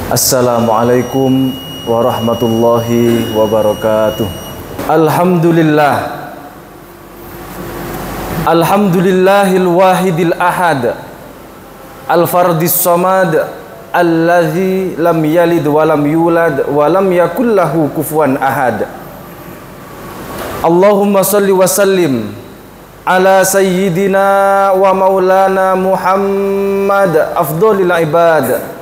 Assalamualaikum warahmatullahi wabarakatuh. Alhamdulillah. Alhamdulillahil wahidil ahad, al-fardis samad, allazi lam yalid wa lam yulad wa lam yakul lahu kufuwan ahad. Allahumma salli wa sallim ala sayyidina wa maulana Muhammad afdhalil ibad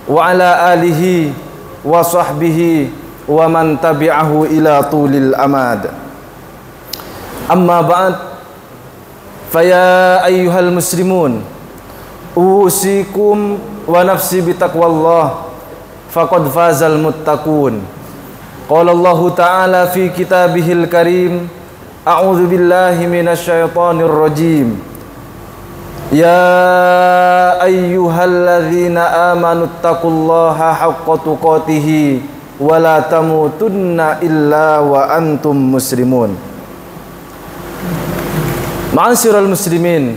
wa ala alihi wa sahbihi wa man tabi'ahu ila tulil amad. Amma ba'd, faya ayyuhal muslimun, usikum wa nafsi bitaqwallah, faqad fazal muttaqun. Qala Allah ta'ala fi kitabihil karim, a'udzu billahi minasy syaithanir rajim. Ya ayyuhalladzina amanu taqullaha haqqa tuqatih wa la tamutunna illa wa antum muslimun. Ma'asyiral muslimin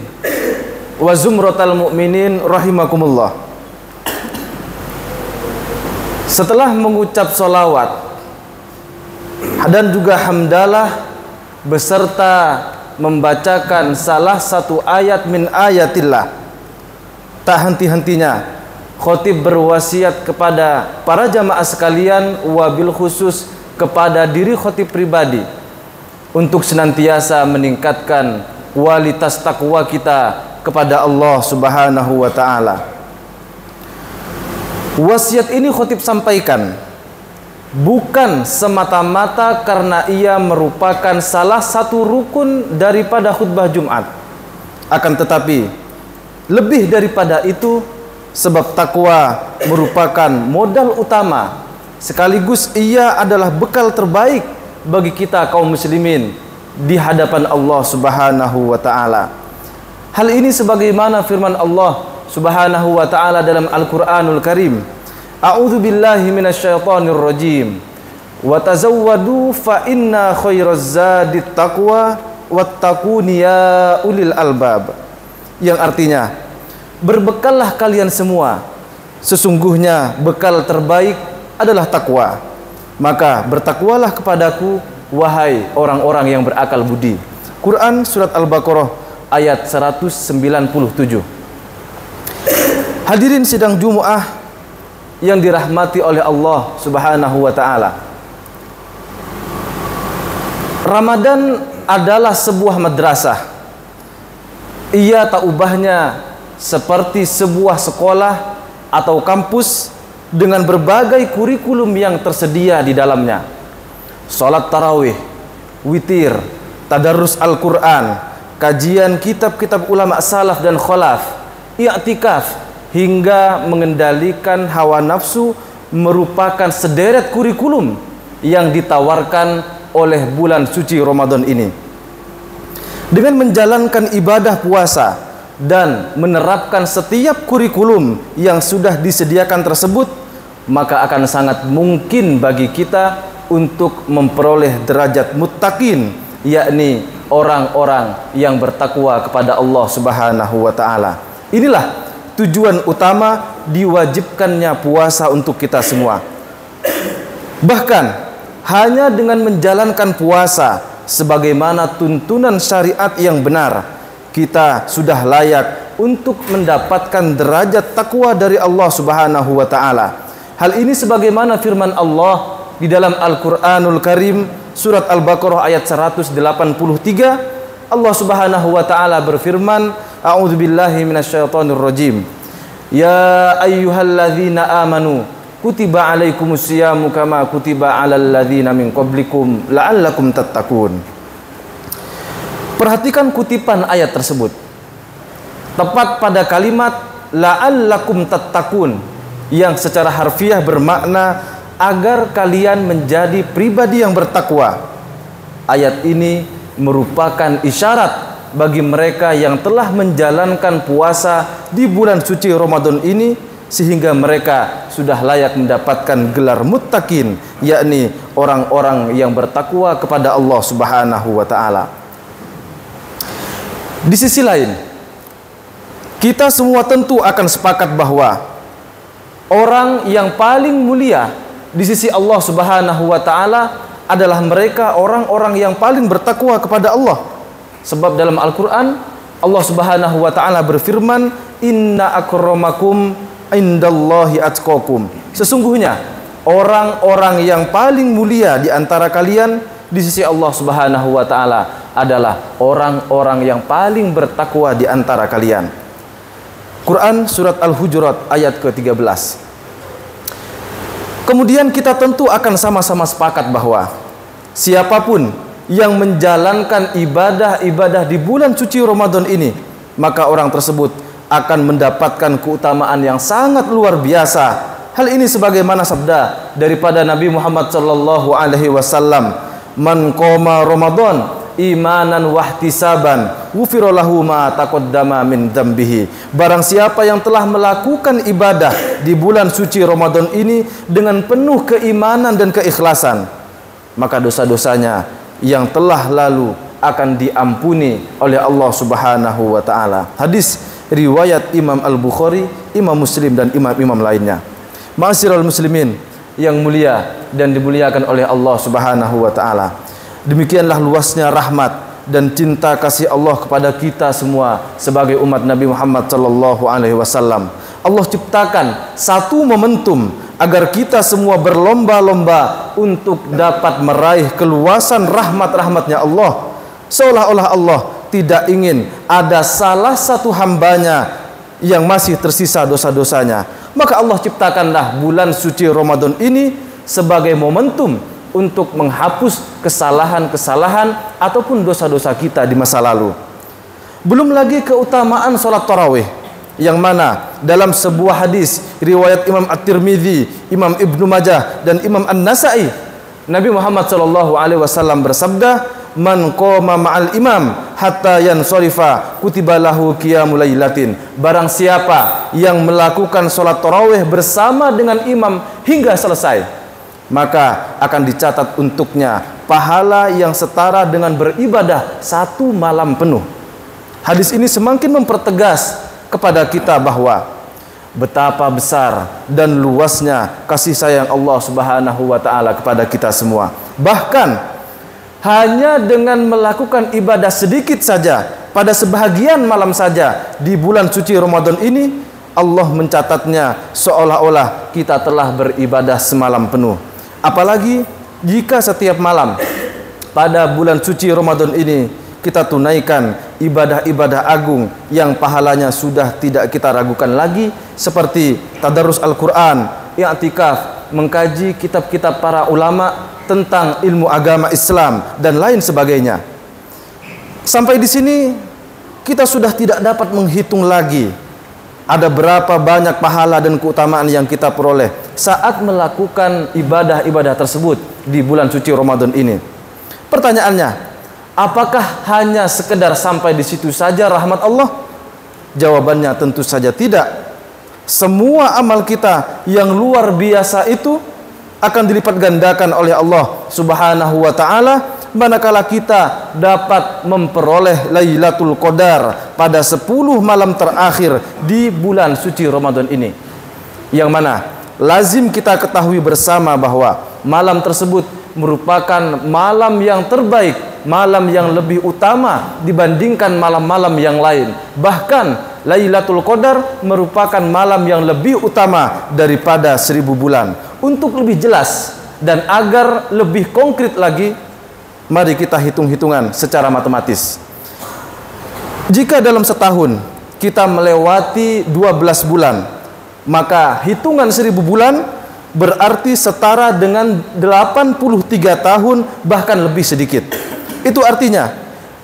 wa zumratal mu'minin rahimakumullah. Setelah mengucap sholawat dan juga hamdalah beserta membacakan salah satu ayat min ayatillah, tak henti-hentinya khotib berwasiat kepada para jamaah sekalian, wabil khusus kepada diri khotib pribadi, untuk senantiasa meningkatkan kualitas takwa kita kepada Allah Subhanahu wa ta'ala. Wasiat ini khotib sampaikan bukan semata-mata karena ia merupakan salah satu rukun daripada khutbah Jumat, akan tetapi lebih daripada itu, sebab takwa merupakan modal utama sekaligus ia adalah bekal terbaik bagi kita kaum muslimin di hadapan Allah Subhanahu wa ta'ala. Hal ini sebagaimana firman Allah Subhanahu wa ta'ala dalam Al-Qur'anul Karim, a'udzu billahi minasyaitonir rajim, wa tazawwadu fa inna khairaz zadit taqwa wattaquni ya ulil albab, yang artinya berbekallah kalian semua, sesungguhnya bekal terbaik adalah takwa, maka bertakwalah kepadaku wahai orang-orang yang berakal budi. Quran surat Al-Baqarah ayat 197. Hadirin sidang Jumat yang dirahmati oleh Allah Subhanahu wa ta'ala, Ramadan adalah sebuah madrasah. Ia tak ubahnya seperti sebuah sekolah atau kampus dengan berbagai kurikulum yang tersedia di dalamnya. Salat tarawih, witir, tadarrus Al-Quran, kajian kitab-kitab ulama salaf dan khalaf, i'tikaf, hingga mengendalikan hawa nafsu merupakan sederet kurikulum yang ditawarkan oleh bulan suci Ramadan ini. Dengan menjalankan ibadah puasa dan menerapkan setiap kurikulum yang sudah disediakan tersebut, maka akan sangat mungkin bagi kita untuk memperoleh derajat muttaqin, yakni orang-orang yang bertakwa kepada Allah Subhanahu wa ta'ala. Inilah tujuan utama diwajibkannya puasa untuk kita semua. Bahkan hanya dengan menjalankan puasa sebagaimana tuntunan syariat yang benar, kita sudah layak untuk mendapatkan derajat takwa dari Allah Subhanahu wa ta'ala. Hal ini sebagaimana firman Allah di dalam Al-Qur'anul Karim surat Al-Baqarah ayat 183. Allah Subhanahu wa ta'ala berfirman, a'udzu billahi minasyaitonir rajim. Ya ayyuhalladzina amanu kutiba alaikumusyamu kama kutiba alal ladzina min qablikum la'allakum tattaqun. Perhatikan kutipan ayat tersebut. Tepat pada kalimat la'allakum tattaqun yang secara harfiah bermakna agar kalian menjadi pribadi yang bertakwa. Ayat ini merupakan isyarat bagi mereka yang telah menjalankan puasa di bulan suci Ramadan ini, sehingga mereka sudah layak mendapatkan gelar muttaqin, yakni orang-orang yang bertakwa kepada Allah Subhanahu wa ta'ala. Di sisi lain, kita semua tentu akan sepakat bahwa orang yang paling mulia di sisi Allah Subhanahu wa taala adalah mereka orang-orang yang paling bertakwa kepada Allah. Sebab dalam Al-Qur'an Allah Subhanahu wa taala berfirman, "Inna akramakum indallahi atqakum." Sesungguhnya orang-orang yang paling mulia di antara kalian di sisi Allah Subhanahu wa taala adalah orang-orang yang paling bertakwa di antara kalian. Quran surat Al-Hujurat ayat ke-13. Kemudian kita tentu akan sama-sama sepakat bahwa siapapun yang menjalankan ibadah-ibadah di bulan suci Ramadan ini, maka orang tersebut akan mendapatkan keutamaan yang sangat luar biasa. Hal ini sebagaimana sabda daripada Nabi Muhammad sallallahu alaihi wasallam, "Man qoma Ramadan imanan wahtisaban ghufira lahu ma taqaddama min dzambihi." Barang siapa yang telah melakukan ibadah di bulan suci Ramadan ini dengan penuh keimanan dan keikhlasan, maka dosa-dosanya yang telah lalu akan diampuni oleh Allah Subhanahu wa taala. Hadis riwayat Imam Al-Bukhari, Imam Muslim dan imam-imam lainnya. Ma'asyiral muslimin yang mulia dan dimuliakan oleh Allah Subhanahu wa taala. Demikianlah luasnya rahmat dan cinta kasih Allah kepada kita semua sebagai umat Nabi Muhammad sallallahu alaihi wasallam. Allah ciptakan satu momentum agar kita semua berlomba-lomba untuk dapat meraih keluasan rahmat-rahmatnya Allah. Seolah-olah Allah tidak ingin ada salah satu hambanya yang masih tersisa dosa-dosanya. Maka Allah ciptakanlah bulan suci Ramadan ini sebagai momentum untuk menghapus kesalahan-kesalahan ataupun dosa-dosa kita di masa lalu. Belum lagi keutamaan sholat tarawih, yang mana dalam sebuah hadis riwayat Imam At-Tirmidzi, Imam Ibnu Majah dan Imam An-Nasa'i, Nabi Muhammad SAW bersabda, "Man qoma ma'al imam hatta yansarifa kutiba lahu qiyamul lailatin." Barang siapa yang melakukan sholat tarawih bersama dengan imam hingga selesai, maka akan dicatat untuknya pahala yang setara dengan beribadah satu malam penuh. Hadis ini semakin mempertegas kepada kita bahwa betapa besar dan luasnya kasih sayang Allah Subhanahu wa taala kepada kita semua. Bahkan hanya dengan melakukan ibadah sedikit saja pada sebahagian malam saja di bulan suci Ramadan ini, Allah mencatatnya seolah-olah kita telah beribadah semalam penuh. Apalagi jika setiap malam pada bulan suci Ramadan ini kita tunaikan ibadah-ibadah agung yang pahalanya sudah tidak kita ragukan lagi, seperti tadarus Al-Quran, i'tikaf, mengkaji kitab-kitab para ulama tentang ilmu agama Islam dan lain sebagainya. Sampai di sini kita sudah tidak dapat menghitung lagi ada berapa banyak pahala dan keutamaan yang kita peroleh saat melakukan ibadah-ibadah tersebut di bulan suci Ramadan ini. Pertanyaannya, apakah hanya sekedar sampai di situ saja rahmat Allah? Jawabannya tentu saja tidak. Semua amal kita yang luar biasa itu akan dilipat gandakan oleh Allah Subhanahu wa taala manakala kita dapat memperoleh Lailatul Qadar pada 10 malam terakhir di bulan suci Ramadan ini. Yang mana lazim kita ketahui bersama bahwa malam tersebut merupakan malam yang terbaik, malam yang lebih utama dibandingkan malam-malam yang lain. Bahkan Lailatul Qadar merupakan malam yang lebih utama daripada 1000 bulan. Untuk lebih jelas dan agar lebih konkret lagi, mari kita hitung-hitungan secara matematis. Jika dalam setahun kita melewati 12 bulan, maka hitungan 1000 bulan berarti setara dengan 83 tahun, bahkan lebih sedikit. Itu artinya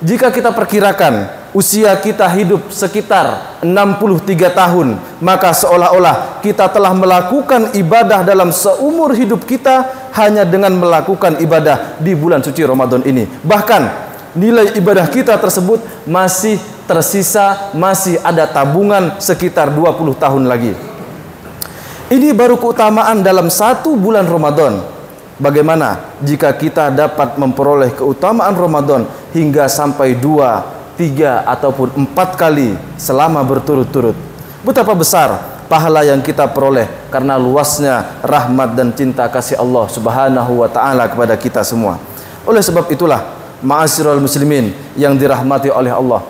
jika kita perkirakan usia kita hidup sekitar 63 tahun, maka seolah-olah kita telah melakukan ibadah dalam seumur hidup kita hanya dengan melakukan ibadah di bulan suci Ramadan ini. Bahkan nilai ibadah kita tersebut masih tersisa, masih ada tabungan sekitar 20 tahun lagi. Ini baru keutamaan dalam 1 bulan Ramadan. Bagaimana jika kita dapat memperoleh keutamaan Ramadan hingga sampai 2, 3 ataupun 4 kali selama berturut-turut? Betapa besar pahala yang kita peroleh karena luasnya rahmat dan cinta kasih Allah Subhanahu wa taala kepada kita semua. Oleh sebab itulah, ma'asyiral muslimin yang dirahmati oleh Allah,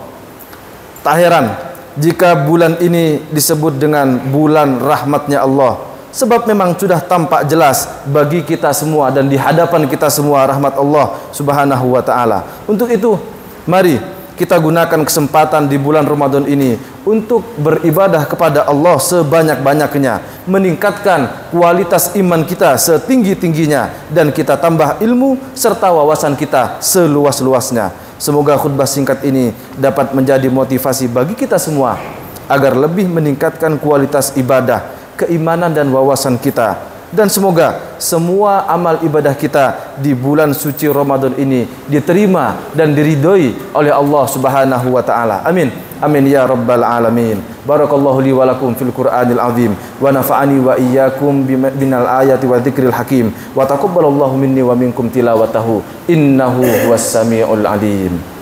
tak heran jika bulan ini disebut dengan bulan rahmatnya Allah, sebab memang sudah tampak jelas bagi kita semua dan di hadapan kita semua rahmat Allah Subhanahu wa taala. Untuk itu, mari kita gunakan kesempatan di bulan Ramadan ini untuk beribadah kepada Allah sebanyak-banyaknya, meningkatkan kualitas iman kita setinggi-tingginya, dan kita tambah ilmu serta wawasan kita seluas-luasnya. Semoga khutbah singkat ini dapat menjadi motivasi bagi kita semua agar lebih meningkatkan kualitas ibadah, keimanan dan wawasan kita. Dan semoga semua amal ibadah kita di bulan suci Ramadan ini diterima dan diridhoi oleh Allah Subhanahu wa taala. Amin. Amin ya rabbal alamin. Barakallahu li wa lakum fil Qur'anil azim wa nafa'ani wa iyyakum binal ayati wa dzikril hakim wa taqabbalallahu minni wa minkum tilawatahu innahu huwas samiul alim.